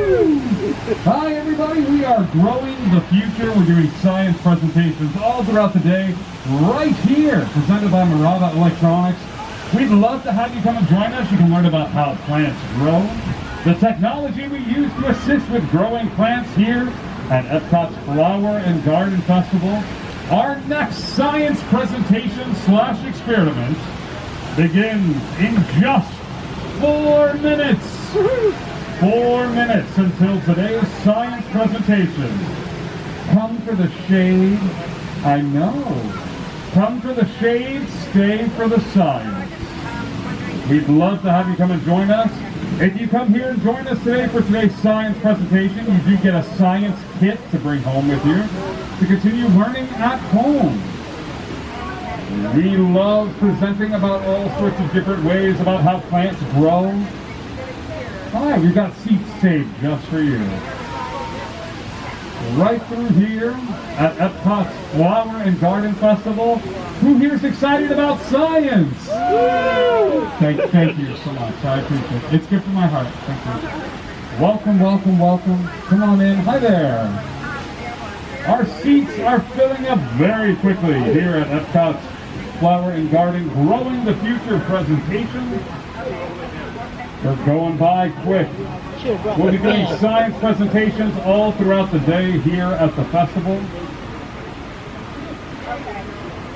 Hi everybody, we are growing the future. We're doing science presentations all throughout the day, right here, presented by Murata Electronics. We'd love to have you come and join us. You can learn about how plants grow, the technology we use to assist with growing plants here at Epcot's Flower and Garden Festival. Our next science presentation / experiment begins in just 4 minutes. 4 minutes until today's science presentation. Come for the shade. I know. Come for the shade, stay for the science. We'd love to have you come and join us. If you come here and join us today for today's science presentation, you do get a science kit to bring home with you to continue learning at home. We love presenting about all sorts of different ways about how plants grow. Hi, we've got seats saved just for you. Right through here at Epcot's Flower and Garden Festival. Who here's excited about science? Thank you so much. I appreciate it. It's good for my heart. Thank you. Welcome, welcome, welcome. Come on in. Hi there. Our seats are filling up very quickly here at Epcot's Flower and Garden Growing the Future presentation. They're going by quick. We'll be doing science presentations all throughout the day here at the festival.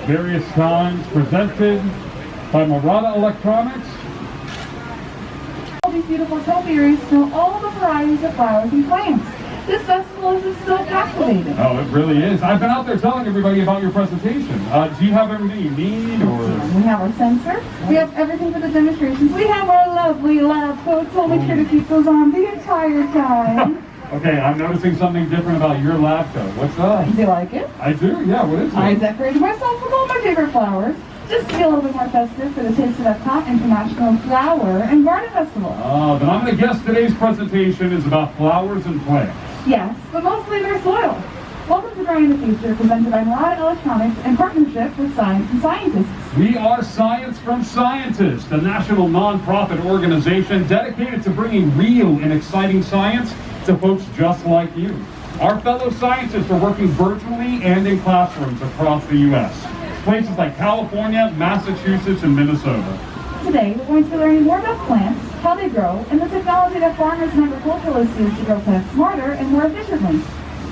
Various times presented by Murata Electronics. All these beautiful topiaries know all the varieties of flowers and plants. This festival is just so captivating. Oh, it really is. I've been out there telling everybody about your presentation. Do you have everything you need, or? We have our sensor. We have everything for the demonstrations. We have our lovely lab coats, so make sure to keep those on the entire time. Okay, I'm noticing something different about your lab coat. What's up? Do you like it? I do, yeah. What is it? I decorated myself with all my favorite flowers. Just to be a little bit more festive for the Taste of Epcot International Flower and Garden Festival. Oh, then I'm going to guess today's presentation is about flowers and plants. Yes, but mostly their soil. Welcome to Growing the Future, presented by Murata Electronics in partnership with Science and Scientists. We are Science from Scientists, a national nonprofit organization dedicated to bringing real and exciting science to folks just like you. Our fellow scientists are working virtually and in classrooms across the U.S. Places like California, Massachusetts, and Minnesota. Today, we're going to be learning more about plants, how they grow, and the technology that farmers and agriculturalists use to grow plants smarter and more efficiently.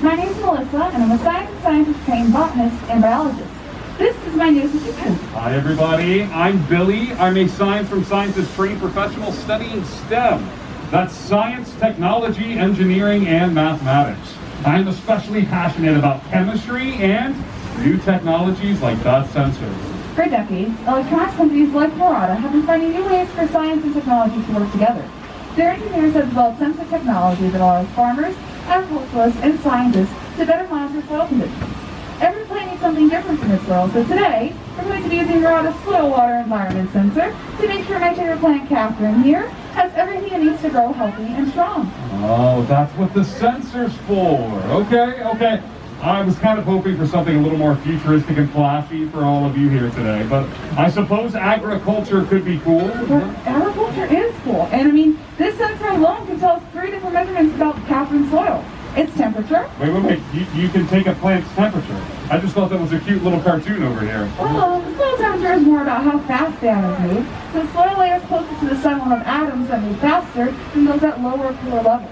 My name is Melissa, and I'm a Science and Scientist trained botanist and biologist. This is my news assistant. Hi everybody, I'm Billy. I'm a Science from Scientists trained professional studying STEM. That's science, technology, engineering, and mathematics. I'm especially passionate about chemistry and new technologies like that sensor. For decades, electronics companies like Murata have been finding new ways for science and technology to work together. Their engineers have developed sensor technology that allows farmers, agriculturalists, and scientists to better monitor soil conditions. Every plant needs something different from its soil, so today we're going to be using Murata's soil water environment sensor to make sure my favorite plant, Catherine, here has everything it needs to grow healthy and strong. Oh, that's what the sensor's for. Okay. I was kind of hoping for something a little more futuristic and flashy for all of you here today, but I suppose agriculture could be cool. But agriculture is cool, and I mean, this sensor alone can tell us 3 different measurements about Catherine's soil. Its temperature. Wait. You can take a plant's temperature. I just thought that was a cute little cartoon over here. Well, the soil temperature is more about how fast the atoms move. The soil layers closest to the sun will have atoms that move faster than those at lower, cooler levels.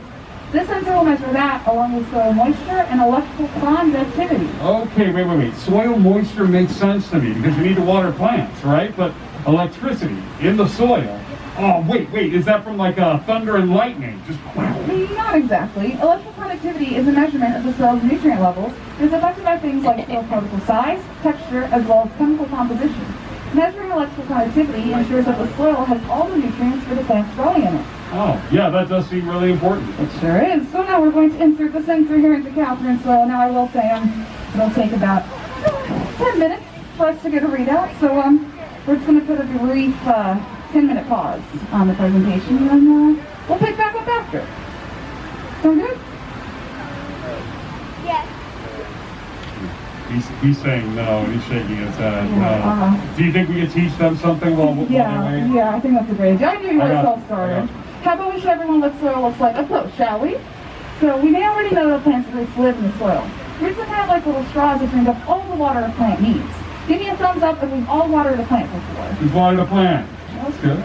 This sensor will measure that along with soil moisture and electrical conductivity. Okay, wait. Soil moisture makes sense to me because you need to water plants, right? But electricity in the soil. Oh, wait, is that from like thunder and lightning? Just Not exactly. Electrical conductivity is a measurement of the soil's nutrient levels and is affected by things like soil particle size, texture, as well as chemical composition. Measuring electrical conductivity ensures that the soil has all the nutrients for the plants growing in it. Oh, yeah, that does seem really important. It sure is. So now we're going to insert the sensor here into Catherine's soil. Now I will say it'll take about 10 minutes for us to get a readout. So we're just going to put a brief 10-minute pause on the presentation, and we'll pick back up after. Sound good? Yes. He's saying no, and he's shaking his head. No. Do you think we could teach them something while they wait? Yeah, I think that's a great idea. I knew you were self-started. How about we show everyone what soil looks like up close, shall we? So we may already know that plants' roots live in the soil. Roots are kind of like little straws that drink up all the water a plant needs. Give me a thumbs up if we've all watered a plant before. You've watered a plant. That's good.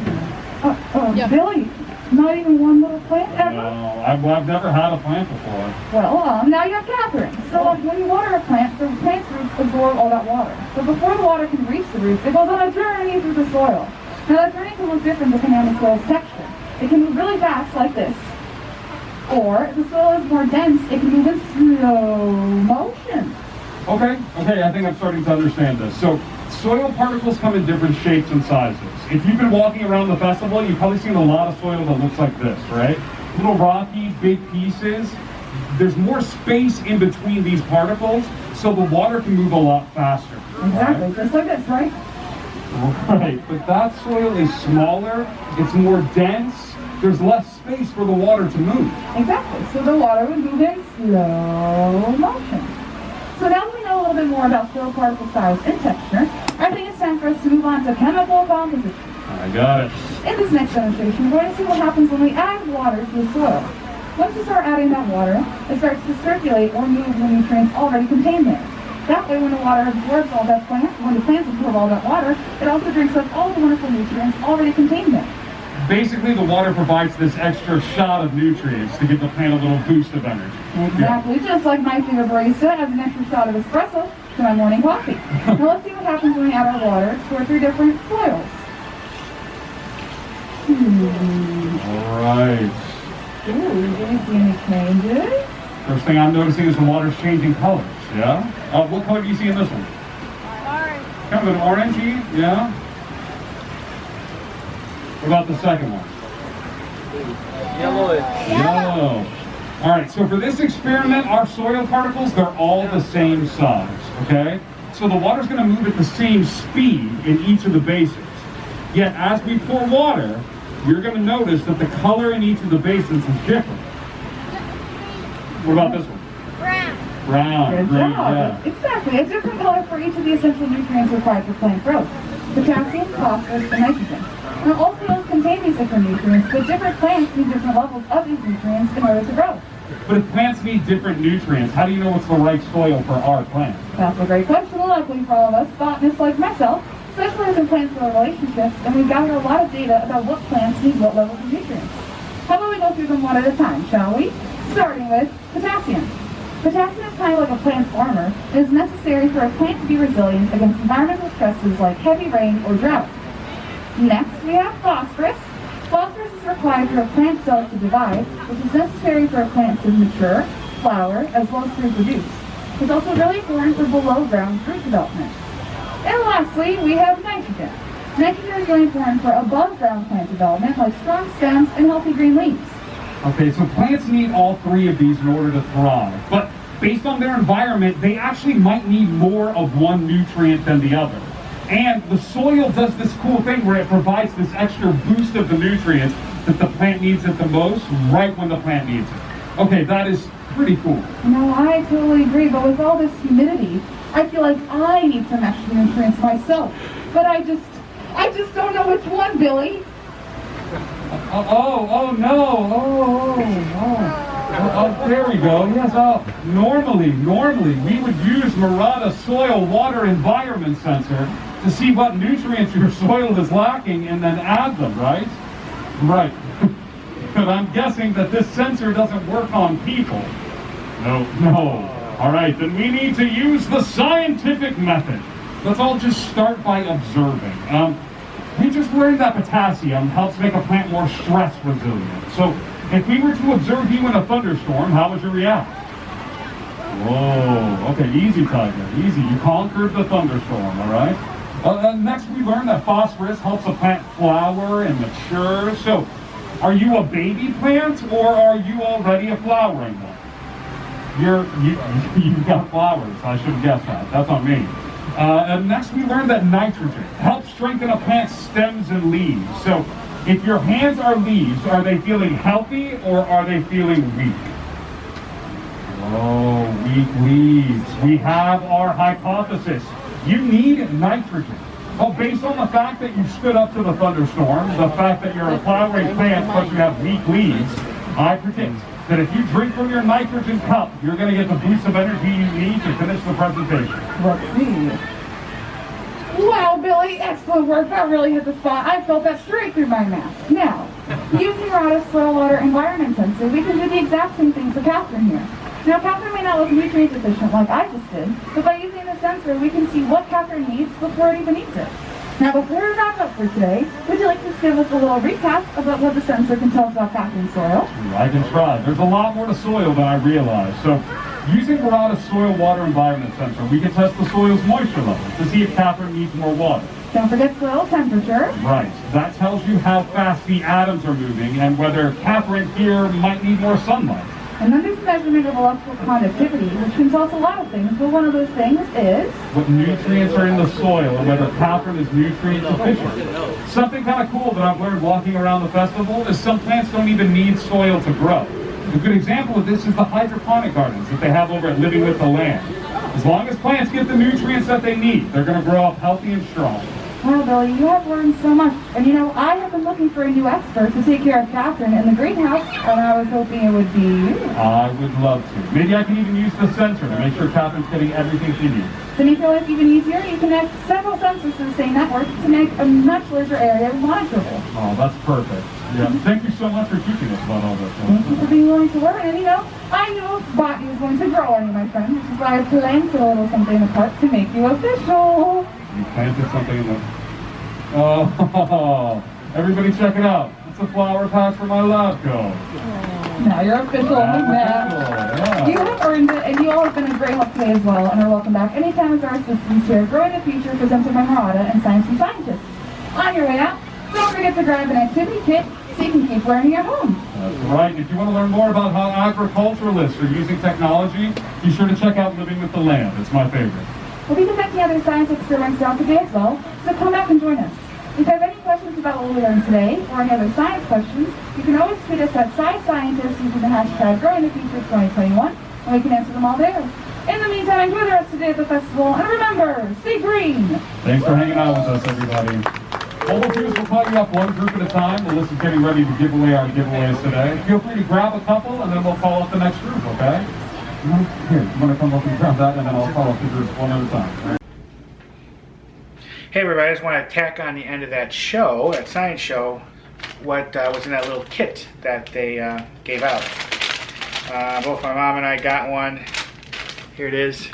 Yeah. Billy, not even one little plant ever? No, I've never had a plant before. Well, now you're Catherine. So when you water a plant, the plant's roots absorb all that water. But before the water can reach the roots, it goes on a journey through the soil. Now that journey can look different depending on the soil's texture. It can move really fast like this. Or if the soil is more dense, it can move in slow motion. Okay, I think I'm starting to understand this. So, soil particles come in different shapes and sizes. If you've been walking around the festival, you've probably seen a lot of soil that looks like this, right? Little rocky, big pieces. There's more space in between these particles, so the water can move a lot faster. Exactly, Right? just like this, right? Right, but that soil is smaller, it's more dense, there's less space for the water to move. Exactly, so the water would move in slow motion. So now that we know a little bit more about soil particle size and texture, I think it's time for us to move on to chemical composition. I got it. In this next demonstration, we're going to see what happens when we add water to the soil. Once you start adding that water, it starts to circulate or move the nutrients already contained there. That way, when the water absorbs all that plant, when the plants absorb all that water, it also drinks up all the wonderful nutrients already contained there. Basically, the water provides this extra shot of nutrients to give the plant a little boost of energy. Exactly, just like my favorite barista adds an extra shot of espresso to my morning coffee. Now let's see what happens when we add our water to our 3 different soils. All right. Ooh, do we see any changes? First thing I'm noticing is the water's changing colors, yeah? What color do you see in this one? Orange. Kind of an orangey, yeah? What about the second one? Yellowish. Yellow. All right, so for this experiment, our soil particles, they're all the same size, okay? So the water's gonna move at the same speed in each of the basins. Yet as we pour water, you're gonna notice that the color in each of the basins is different. What about this one? Brown. Brown, Good great, job. yeah. Exactly, a different color for each of the essential nutrients required for plant growth. Potassium, phosphorus, and nitrogen. Now all soils contain these different nutrients, but different plants need different levels of these nutrients in order to grow. But if plants need different nutrients, how do you know what's the right soil for our plant? That's a great question, luckily for all of us botanists like myself, specialize in plant-soil relationships, and we gather a lot of data about what plants need what levels of nutrients. How about we go through them one at a time, shall we? Starting with potassium. Potassium is kind of like a plant's armor and is necessary for a plant to be resilient against environmental stresses like heavy rain or drought. Next, we have phosphorus. Phosphorus is required for a plant cells to divide, which is necessary for a plant to mature, flower, as well as to reproduce. It's also really important for below-ground root development. And lastly, we have nitrogen. Nitrogen is really important for above-ground plant development, like strong stems and healthy green leaves. Okay, so plants need all 3 of these in order to thrive. But based on their environment, they actually might need more of one nutrient than the other. And the soil does this cool thing where it provides this extra boost of the nutrients that the plant needs it the most right when the plant needs it. Okay, that is pretty cool. No, I totally agree, but with all this humidity, I feel like I need some extra nutrients myself. But I just don't know which one, Billy. There we go. Yes, normally, we would use Murata soil water environment sensor to see what nutrients your soil is lacking and then add them, right? Right. But I'm guessing that this sensor doesn't work on people. No. All right, then we need to use the scientific method. Let's all just start by observing. We just learned that potassium helps make a plant more stress resilient. So if we were to observe you in a thunderstorm, how would you react? Whoa, okay, easy, Tiger, easy. You conquered the thunderstorm, all right? Next, we learned that phosphorus helps a plant flower and mature. So are you a baby plant or are you already a flowering one? You've got flowers. I should have guessed that. That's on me. And next, we learned that nitrogen helps strengthen a plant's stems and leaves. So if your hands are leaves, are they feeling healthy or are they feeling weak? Oh, weak leaves. We have our hypothesis. You need nitrogen. Well, based on the fact that you stood up to the thunderstorm, the fact that you're a flowering plant but you have weak leaves, I predict that if you drink from your nitrogen cup, you're going to get the boost of energy you need to finish the presentation. Let's see. Wow, Billy, excellent work. That really hit the spot. I felt that straight through my mask. Now, using Murata's soil water environment sensor, we can do the exact same thing for Catherine here. Now, Catherine may not look nutrient deficient like I just did, but by using the sensor, we can see what Catherine needs before it even needs it. Now, before we wrap up for today, would you like to just give us a little recap about what the sensor can tell us about Catherine's soil? I can try. There's a lot more to soil than I realized. So, using Murata's soil water environment sensor, we can test the soil's moisture level to see if Catherine needs more water. Don't forget soil temperature. Right. That tells you how fast the atoms are moving and whether Catherine here might need more sunlight. And then there's measurement of electrical conductivity, which can tell us a lot of things, but one of those things is what nutrients are in the soil and whether Catherine is nutrient deficient. Something kind of cool that I've learned walking around the festival is some plants don't even need soil to grow. A good example of this is the hydroponic gardens that they have over at Living with the Land. As long as plants get the nutrients that they need, they're going to grow up healthy and strong. Well, Billy, you have learned so much. And you know, I have been looking for a new expert to take care of Catherine in the greenhouse, and I was hoping it would be you. I would love to. Maybe I can even use the sensor to make sure Catherine's getting everything she needs. To make your life even easier, you connect several sensors to the same network to make a much larger area monitorable. Oh, that's perfect. Yeah, thank you so much for teaching us about all this. Thank you for being willing to learn. And you know, I knew botany was going to grow on you, my friend, which is why I planted a little something in the park to make you official. You planted something in the... Oh, everybody check it out. It's a flower patch for my lab coat. Now you're official, Yeah. You have earned it, and you all have been a great help today as well, and are welcome back anytime as our assistants here, Growing the Future, presented by Murata and Science and Scientists. On your way out, don't forget to grab an activity kit so you can keep learning at home. That's right. If you want to learn more about how agriculturalists are using technology, be sure to check out Living with the Land. It's my favorite. We'll be conducting other science experiments throughout the day as well, so come back and join us. If you have any questions about what we learned today, or any other science questions, you can always tweet us at SciScientists using the hashtag GrowingTheFuture2021, and we can answer them all there. In the meantime, enjoy the rest of the day at the festival, and remember, stay green! Thanks for hanging out with us, everybody. What we'll do is we'll call you up one group at a time. The list is getting ready to give away our giveaways today. Feel free to grab a couple, and then we'll call up the next group, okay? Here, you want to come up and grab that, and then I'll call up the groups one at a time. Right? Hey everybody, I just want to tack on the end of that show, that science show, what was in that little kit that they gave out. Both my mom and I got one. Here it is.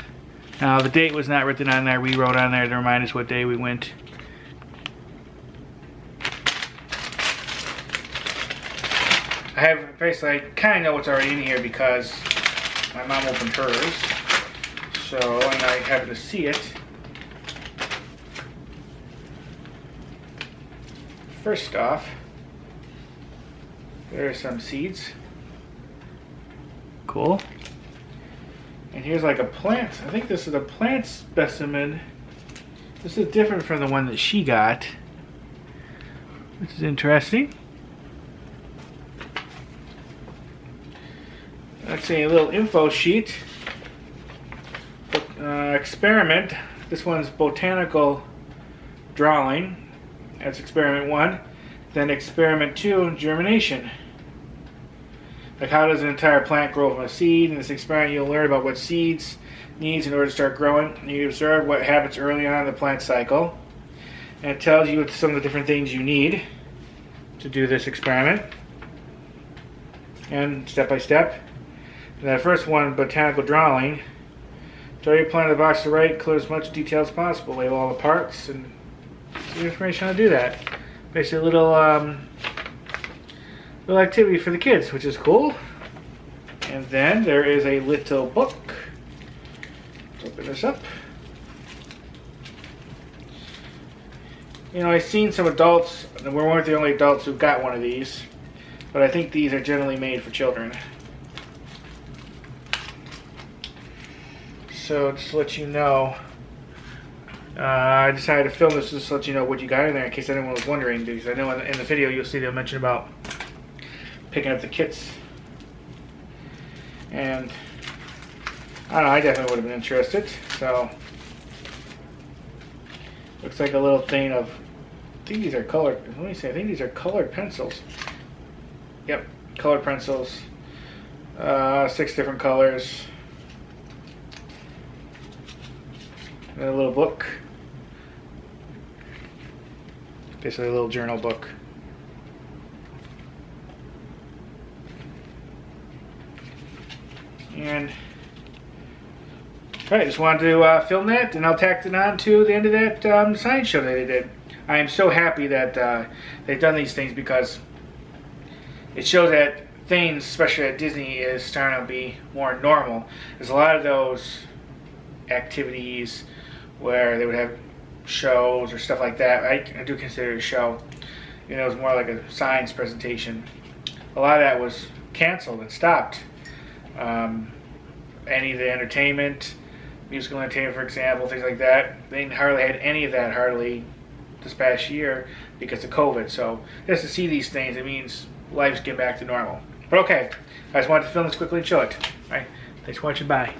Now the date was not written on there. We wrote on there to remind us what day we went. I have basically, I kind of know what's already in here because my mom opened hers. So, and I happen to see it. First off, there are some seeds. Cool. And here's like a plant. I think this is a plant specimen. This is different from the one that she got, which is interesting. That's a little info sheet. Experiment. This one's botanical drawing. That's experiment 1. Then experiment 2, germination. Like how does an entire plant grow from a seed? In this experiment you'll learn about what seeds needs in order to start growing. You observe what happens early on in the plant cycle. And it tells you some of the different things you need to do this experiment. And step by step. And that first one, botanical drawing. Draw your plant in the box to the right, include as much detail as possible. Label all the parts and some information on how to do that. Basically a little activity for the kids, which is cool. And then there is a little book. Let's open this up. You know, I've seen some adults, and we weren't the only adults who got one of these, but I think these are generally made for children. So just to let you know, I decided to film this just to let you know what you got in there in case anyone was wondering, because I know in the video you'll see they'll mention about picking up the kits. And I don't know, I definitely would have been interested. So looks like a little thing of, I think these are colored, let me see, I think these are colored pencils. Yep, colored pencils. 6 different colors. And a little book. Basically a little journal book. And I just wanted to film that, and I'll tack it on to the end of that science show that they did. I am so happy that they've done these things, because it shows that things, especially at Disney, is starting to be more normal. There's a lot of those activities where they would have shows or stuff like that. I do consider it a show. You know, it was more like a science presentation. A lot of that was canceled and stopped. Any of the entertainment, musical entertainment, for example, things like that, they hardly had any of that this past year because of COVID. So just to see these things, it means life's getting back to normal. But okay, I just wanted to film this quickly and show it. All right, thanks for watching. Bye.